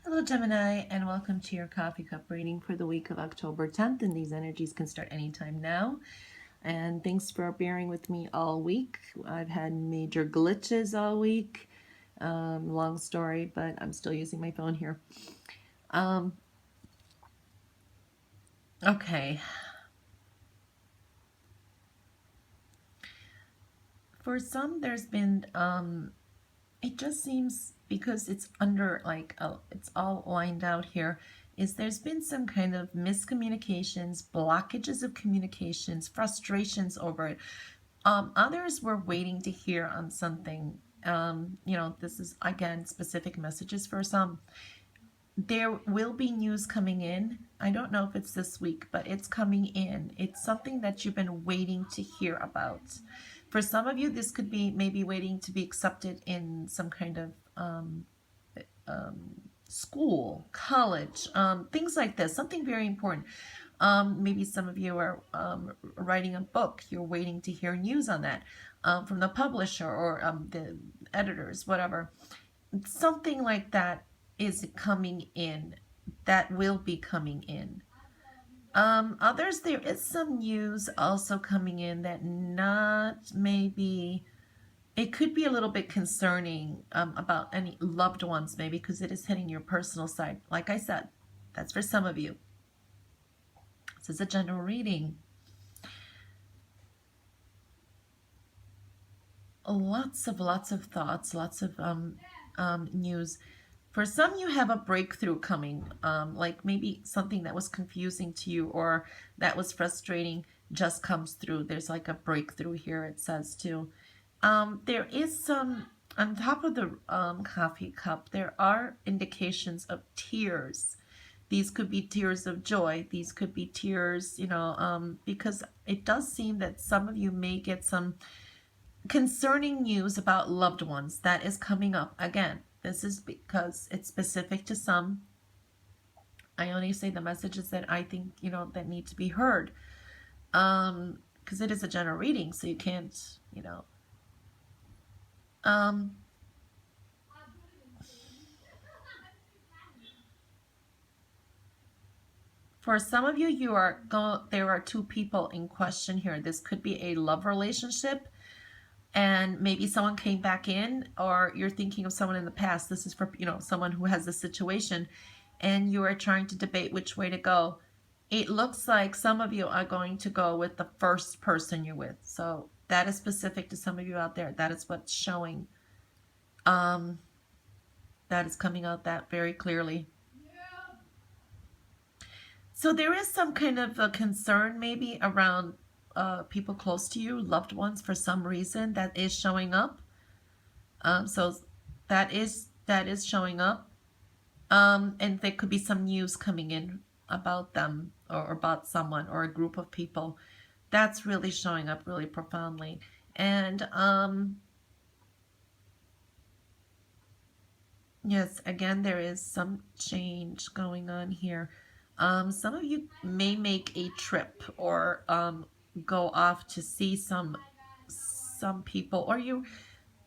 Hello, Gemini, and welcome to your coffee cup reading for the week of October 10th. And these energies can start anytime now. And thanks for bearing with me all week. I've had major glitches all week. Long story, but I'm still using my phone here. Okay. For some, there's been, it just seems because it's under it's all lined out here, is there's been some kind of miscommunications, blockages of communications, frustrations over it. Others were waiting to hear on something. This is again specific messages for some. There will be news coming in. I don't know if it's this week, but it's coming in. It's something that you've been waiting to hear about. For some of you, this could be maybe waiting to be accepted in some kind of school, college, things like this, something very important. Maybe some of you are writing a book. You're waiting to hear news on that from the publisher or the editors, whatever. Something like that is coming in. That will be coming in. Others, there is some news also coming in that not maybe, it could be a little bit concerning about any loved ones maybe, because it is hitting your personal side. Like I said, that's for some of you. This is a general reading. Lots of thoughts, lots of news. For some, you have a breakthrough coming, like maybe something that was confusing to you or that was frustrating just comes through. There's like a breakthrough here, it says too. There is some, on top of the coffee cup, there are indications of tears. These could be tears of joy. These could be tears, because it does seem that some of you may get some concerning news about loved ones that is coming up. Again, this is because it's specific to some. I only say the messages that I think, that need to be heard. Because it is a general reading, so you can't, for some of you, there are two people in question here. This could be a love relationship, and maybe someone came back in, or you're thinking of someone in the past. This is for, someone who has this situation, and you are trying to debate which way to go. It looks like some of you are going to go with the first person you're with. So that is specific to some of you out there. That is what's showing. That is coming out that very clearly. So there is some kind of a concern maybe around people close to you, loved ones, for some reason that is showing up. So that is showing up. And there could be some news coming in about them or about someone or a group of people. That's really showing up really profoundly. And yes, again, there is some change going on here. Some of you may make a trip or go off to see some people, or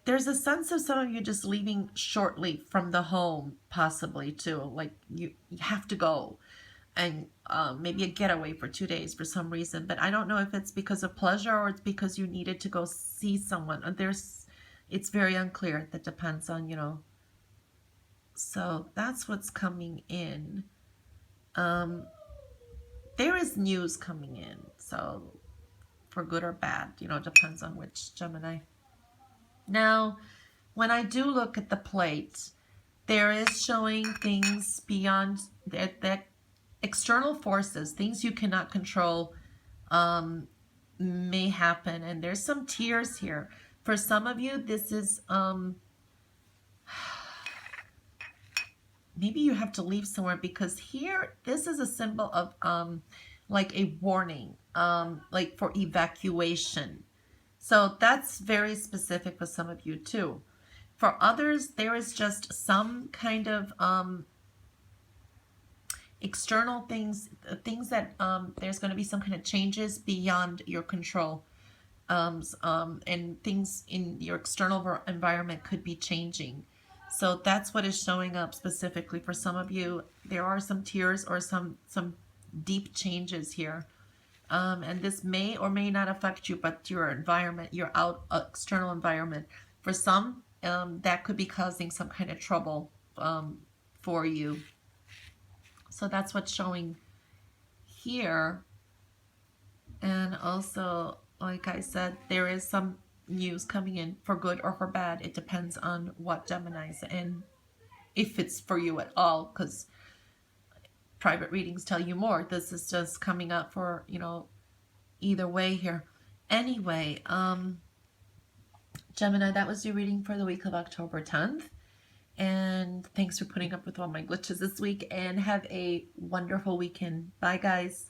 there's a sense of some of you just leaving shortly from the home, possibly too. Like you have to go, and maybe a getaway for 2 days for some reason. But I don't know if it's because of pleasure or it's because you needed to go see someone. It's very unclear. That depends on, So that's what's coming in. There is news coming in, so for good or bad, depends on which Gemini. Now, when I do look at the plate, there is showing things beyond that external forces, things you cannot control, may happen, and there's some tears here. For some of you, this is maybe you have to leave somewhere, because here, this is a symbol of like a warning, like for evacuation. So that's very specific for some of you too. For others, there is just some kind of external things that there's going to be some kind of changes beyond your control. And things in your external environment could be changing. So that's what is showing up specifically for some of you. There are some tears or some deep changes here. And this may or may not affect you, but your environment, your external environment. For some, that could be causing some kind of trouble for you. So that's what's showing here. And also, like I said, there is some news coming in for good or for bad. It depends on what Gemini's and if it's for you at all, because private readings tell you more. This is just coming up for, either way here. Anyway, Gemini, that was your reading for the week of October 10th. And thanks for putting up with all my glitches this week, and have a wonderful weekend. Bye, guys.